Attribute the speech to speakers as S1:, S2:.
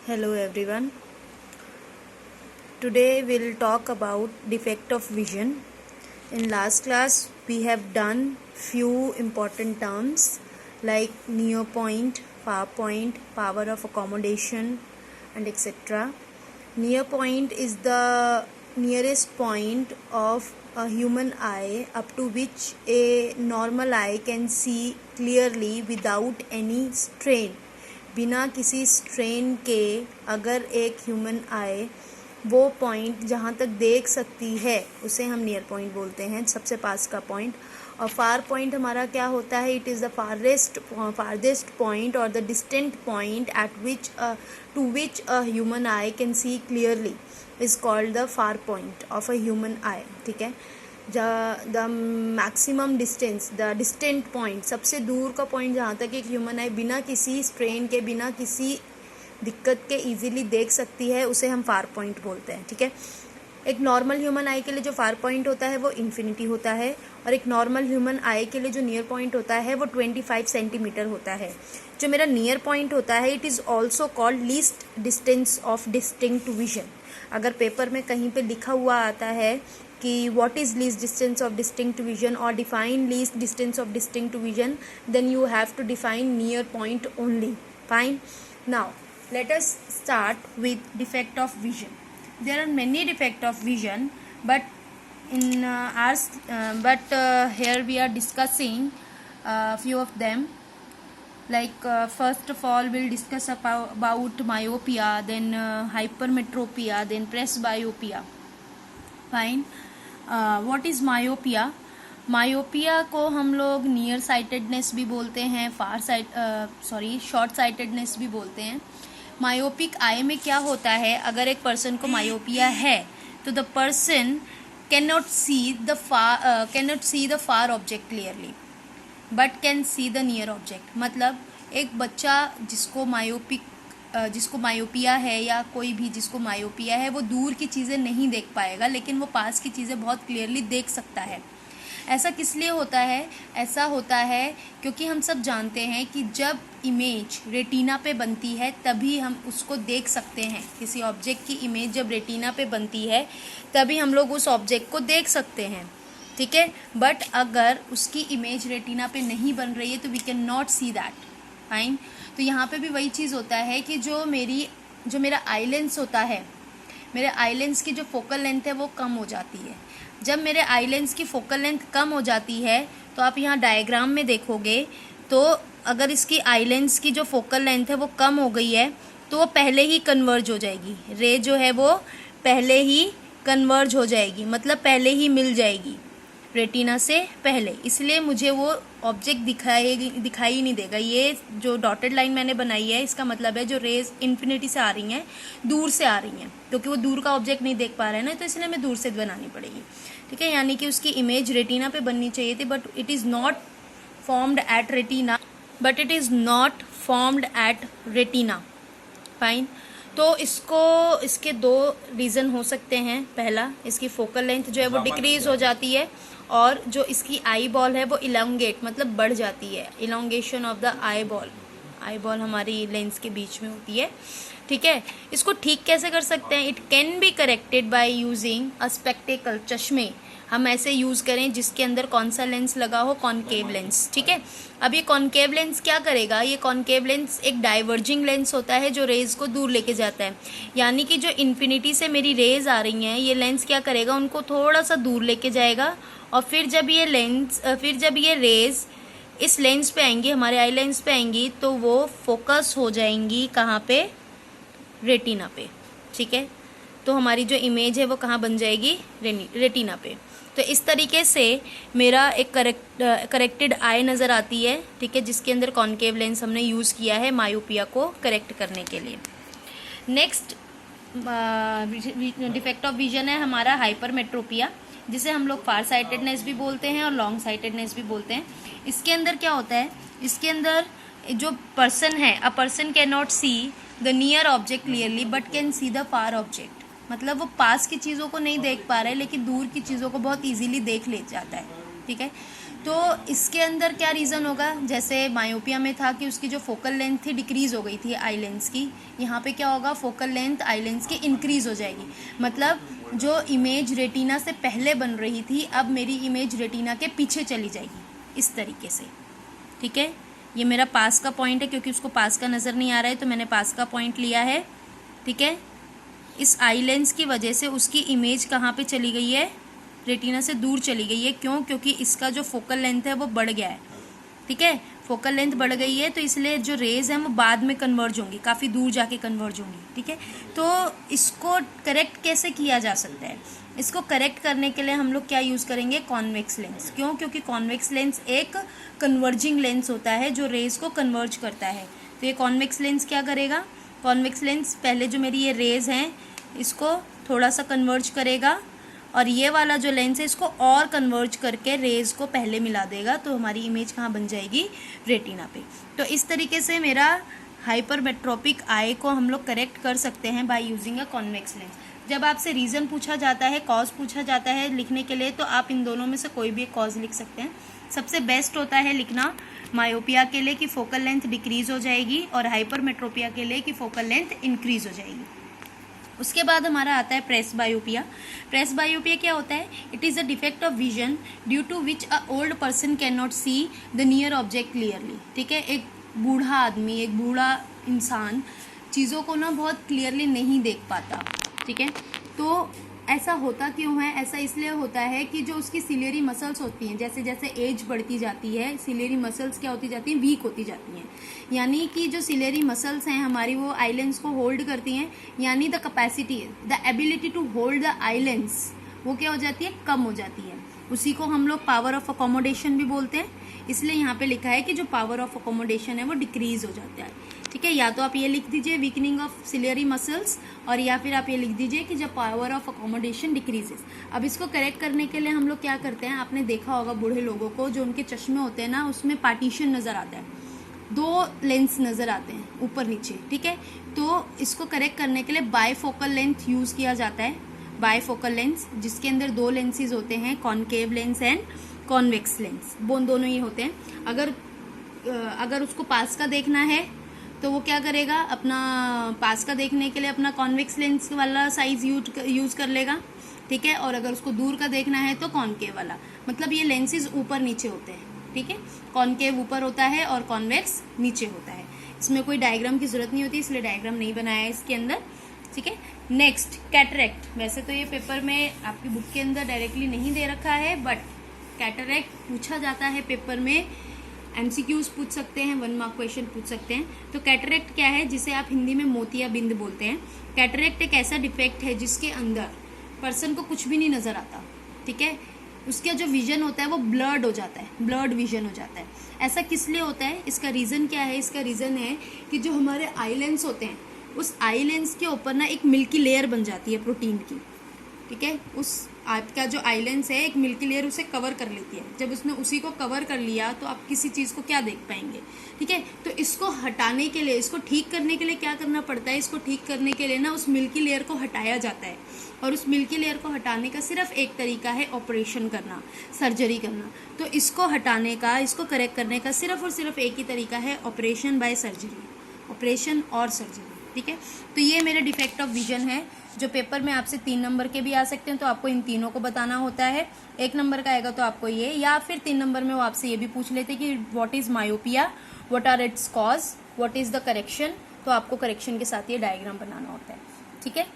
S1: Hello everyone. Today we'll talk about defect of vision. In last class we have done few important terms like near point, far point, power of accommodation and etc. Near point is the nearest point of a human eye up to which a normal eye can see clearly without any strain. बिना किसी strain के अगर एक human आए वो point जहाँ तक देख सकती है उसे हम नियर पॉइंट बोलते हैं, सबसे पास का पॉइंट. और फार पॉइंट हमारा क्या होता है? It is the farthest point और the distant point at which to which a human eye can see clearly is called the far point of a human eye. ठीक है. The maximum distance, the distant point, सबसे दूर का point जहाँ तक एक human आई बिना किसी स्ट्रेन के, बिना किसी दिक्कत के इजीली देख सकती है, उसे हम फार पॉइंट बोलते हैं. ठीक है. एक नॉर्मल ह्यूमन आई के लिए जो फार पॉइंट होता है वो इन्फिनिटी होता है और एक नॉर्मल ह्यूमन आई के लिए जो नियर पॉइंट होता है वो 25 सेंटीमीटर होता है. जो मेरा नियर पॉइंट होता है it is also called least distance of distinct vision. अगर पेपर में कहीं पे लिखा हुआ आता है कि what is least distance of distinct vision or define least distance of distinct vision, then you have to define near point only. Fine. Now let us start with defect of vision. There are many defect of vision, but in here we are discussing few of them. Like first of all we'll discuss about myopia, then hypermetropia, then presbyopia. Fine. What is myopia? Myopia को हम लोग near sightedness भी बोलते हैं, short sightedness भी बोलते हैं. Myopic eye में क्या होता है? अगर एक पर्सन को मायोपिया है तो the person cannot see the far object clearly but can see the near object. मतलब एक बच्चा जिसको मायोपिया है या कोई भी जिसको मायोपिया है वो दूर की चीज़ें नहीं देख पाएगा, लेकिन वो पास की चीज़ें बहुत क्लियरली देख सकता है. ऐसा किस लिए होता है? ऐसा होता है क्योंकि हम सब जानते हैं कि जब इमेज रेटिना पे बनती है तभी हम उसको देख सकते हैं. किसी ऑब्जेक्ट की इमेज जब रेटिना पे बनती है तभी हम लोग उस ऑब्जेक्ट को देख सकते हैं. ठीक है. बट अगर उसकी इमेज रेटिना पे नहीं बन रही है तो we can not see that. Fine. तो यहाँ पे भी वही चीज़ होता है कि जो मेरा आई लेंस होता है, मेरे आई लेंस की जो फोकल लेंथ है वो कम हो जाती है. जब मेरे आई लेंस की फोकल लेंथ कम हो जाती है तो आप यहाँ डायग्राम में देखोगे तो अगर इसकी आई लेंस की जो फोकल लेंथ है वो कम हो गई है तो वो पहले ही कन्वर्ज हो जाएगी. रे जो है वो पहले ही कन्वर्ज हो जाएगी, मतलब पहले ही मिल जाएगी रेटिना से पहले. इसलिए मुझे वो ऑब्जेक्ट दिखाई नहीं देगा. ये जो डॉटेड लाइन मैंने बनाई है इसका मतलब है जो रेज इन्फिनिटी से आ रही हैं, दूर से आ रही हैं, क्योंकि वो दूर का ऑब्जेक्ट नहीं देख पा रहे हैं ना, तो इसलिए हमें दूर से बनानी पड़ेगी. ठीक है. यानी कि उसकी इमेज रेटिना पे बननी चाहिए थी, but it is not formed at retina. Fine. तो इसके दो रीज़न हो सकते हैं. पहला, इसकी फोकल लेंथ जो है वो डिक्रीज हो जाती है और जो इसकी आई बॉल है वो इलोंगेट, मतलब बढ़ जाती है. Elongation of the eye ball हमारी लेंस के बीच में होती है. ठीक है. इसको ठीक कैसे कर सकते हैं? It can be corrected by using a spectacle. चश्मे हम ऐसे यूज़ करें जिसके अंदर कौन सा लेंस लगा हो? Concave lens. ठीक है. अब ये कॉनकेव लेंस क्या करेगा? ये कॉनकेव लेंस एक डाइवर्जिंग लेंस होता है जो रेज को दूर लेके जाता है. यानी कि जो इन्फिनिटी से मेरी रेज आ रही हैं ये लेंस क्या करेगा? उनको थोड़ा सा दूर लेके जाएगा और फिर जब ये रेज इस लेंस पे आएंगी, हमारे आई लेंस पे आएंगी, तो वो फोकस हो जाएंगी कहाँ पे? रेटिना पे. ठीक है. तो हमारी जो इमेज है वो कहाँ बन जाएगी? रेटिना पे. तो इस तरीके से मेरा एक करेक्टेड आई नज़र आती है. ठीक है. जिसके अंदर कॉनकेव लेंस हमने यूज़ किया है मायोपिया को करेक्ट करने के लिए. नेक्स्ट डिफेक्ट ऑफ विजन है हमारा हाइपरमेट्रोपिया, जिसे हम लोग फार साइटेडनेस भी बोलते हैं और लॉन्ग साइटेडनेस भी बोलते हैं. इसके अंदर क्या होता है? इसके अंदर जो पर्सन है, a person can not see the near object clearly but can see the far object. मतलब वो पास की चीज़ों को नहीं देख पा रहा है लेकिन दूर की चीज़ों को बहुत इजीली देख ले जाता है. ठीक है. तो इसके अंदर क्या रीज़न होगा, जैसे मायोपिया में था कि उसकी जो फोकल लेंथ थी डिक्रीज़ हो गई थी आई लेंस की, यहाँ पे क्या होगा, फोकल लेंथ आई लेंस की इंक्रीज़ हो जाएगी। मतलब जो इमेज रेटिना से पहले बन रही थी अब मेरी इमेज रेटिना के पीछे चली जाएगी, इस तरीके से। ठीक है, ये मेरा पास का पॉइंट है, क्योंकि उसको पास का नज़र नहीं आ रहा है तो मैंने पास का पॉइंट लिया है। ठीक है, इस आई लेंस की वजह से उसकी इमेज कहाँ पे चली गई है, रेटिना से दूर चली गई है। क्यों? क्योंकि इसका जो फोकल लेंथ है वो बढ़ गया है। ठीक है, फोकल लेंथ बढ़ गई है तो इसलिए जो रेज हैं वो बाद में कन्वर्ज होंगी, काफ़ी दूर जाके कन्वर्ज होंगी। ठीक है, तो इसको करेक्ट कैसे किया जा सकता है, इसको करेक्ट करने के लिए हम लोग क्या यूज़ करेंगे, कॉन्वेक्स लेंस। क्यों? क्योंकि कॉन्वेक्स लेंस एक कन्वर्जिंग लेंस होता है जो रेज को कन्वर्ज करता है। तो ये कॉन्वेक्स लेंस क्या करेगा, कॉन्वेक्स लेंस पहले जो मेरी ये रेज हैं इसको थोड़ा सा कन्वर्ज करेगा और ये वाला जो लेंस है इसको और कन्वर्ज करके रेज को पहले मिला देगा, तो हमारी इमेज कहाँ बन जाएगी, रेटिना पे। तो इस तरीके से मेरा हाइपरमेट्रोपिक आई को हम लोग करेक्ट कर सकते हैं by using a convex lens. जब आपसे रीज़न पूछा जाता है, कॉज पूछा जाता है लिखने के लिए, तो आप इन दोनों में से कोई भी एक कॉज लिख सकते हैं। सबसे बेस्ट होता है लिखना मायोपिया के लिए कि फोकल लेंथ डिक्रीज हो जाएगी और हाइपरमेट्रोपिया के लिए कि फोकल लेंथ इंक्रीज हो जाएगी। उसके बाद हमारा आता है प्रेस बायोपिया। प्रेस बायोपिया क्या होता है, it is a defect of vision due to which a old person can not see the near object clearly. ठीक है, एक बूढ़ा आदमी, एक बूढ़ा इंसान चीज़ों को ना बहुत क्लियरली नहीं देख पाता। ठीक है, तो ऐसा होता क्यों है, ऐसा इसलिए होता है कि जो उसकी सिलेरी मसल्स होती हैं, जैसे जैसे एज बढ़ती जाती है सिलेरी मसल्स क्या होती जाती हैं, वीक होती जाती हैं। यानी कि जो सिलेरी मसल्स हैं हमारी वो आई लेंस को होल्ड करती हैं, यानी the capacity, the ability to hold the eye lens वो क्या हो जाती है, कम हो जाती है। उसी को हम लोग पावर ऑफ अकोमोडेशन भी बोलते हैं, इसलिए यहाँ पे लिखा है कि जो पावर ऑफ अकोमोडेशन है वो डिक्रीज हो जाता है। ठीक है, या तो आप ये लिख दीजिए वीकनिंग ऑफ सिलियरी मसल्स, और या फिर आप ये लिख दीजिए कि जब पावर ऑफ अकोमोडेशन डिक्रीजेस। अब इसको करेक्ट करने के लिए हम लोग क्या करते हैं, आपने देखा होगा बूढ़े लोगों को जो उनके चश्मे होते हैं ना उसमें पार्टीशन नज़र आता है, दो लेंस नज़र आते हैं ऊपर नीचे। ठीक है, तो इसको करेक्ट करने के लिए बायफोकल लेंथ यूज़ किया जाता है। बायफोकल लेंस जिसके अंदर दो लेंसेज होते हैं, concave lens and convex lens, वो दोनों ही होते हैं। अगर उसको पास का देखना है तो वो क्या करेगा, अपना पास का देखने के लिए अपना कॉन्वेक्स लेंस वाला साइज यूज कर लेगा। ठीक है, और अगर उसको दूर का देखना है तो कॉनकेव वाला। मतलब ये लेंसेज ऊपर नीचे होते हैं। ठीक है, कॉनकेव ऊपर होता है और कॉन्वेक्स नीचे होता है। इसमें कोई डायग्राम की जरूरत नहीं होती, इसलिए डायग्राम नहीं बनाया है इसके अंदर। ठीक है, नेक्स्ट कैटरेक्ट। वैसे तो ये पेपर में आपकी बुक के अंदर डायरेक्टली नहीं दे रखा है, बट कैटरेक्ट पूछा जाता है पेपर में, एमसीक्यूज पूछ सकते हैं, 1 मार्क क्वेश्चन पूछ सकते हैं। तो कैटरेक्ट क्या है, जिसे आप हिंदी में मोतिया बिंद बोलते हैं। कैटरेक्ट एक ऐसा डिफेक्ट है जिसके अंदर पर्सन को कुछ भी नहीं नजर आता। ठीक है, उसका जो विजन होता है वो ब्लर्ड हो जाता है, ब्लर्ड विजन हो जाता है। ऐसा किस लिए होता है, इसका रीज़न क्या है, इसका रीज़न है कि जो हमारे आई लेंस होते हैं उस आई लेंस के ऊपर ना एक मिल्की लेयर बन जाती है प्रोटीन की। ठीक है, उस आपका जो आई लेंस है एक मिल्की लेयर उसे कवर कर लेती है। जब उसने उसी को कवर कर लिया तो आप किसी चीज़ को क्या देख पाएंगे। ठीक है, तो इसको हटाने के लिए, इसको ठीक करने के लिए क्या करना पड़ता है, इसको ठीक करने के लिए ना उस मिल्की लेयर को हटाया जाता है। और उस मिल्की लेयर को हटाने का सिर्फ एक तरीका है, ऑपरेशन करना, सर्जरी करना। तो इसको हटाने का, इसको करेक्ट करने का सिर्फ और सिर्फ एक ही तरीका है, ऑपरेशन बाय सर्जरी, ऑपरेशन और सर्जरी। ठीक है, तो ये मेरा डिफेक्ट ऑफ विजन है जो पेपर में आपसे 3 नंबर के भी आ सकते हैं, तो आपको इन तीनों को बताना होता है। 1 नंबर का आएगा तो आपको ये, या फिर 3 नंबर में वो आपसे ये भी पूछ लेते कि what is myopia, what are its cause, what is the correction. तो आपको करेक्शन के साथ ये डायग्राम बनाना होता है। ठीक है।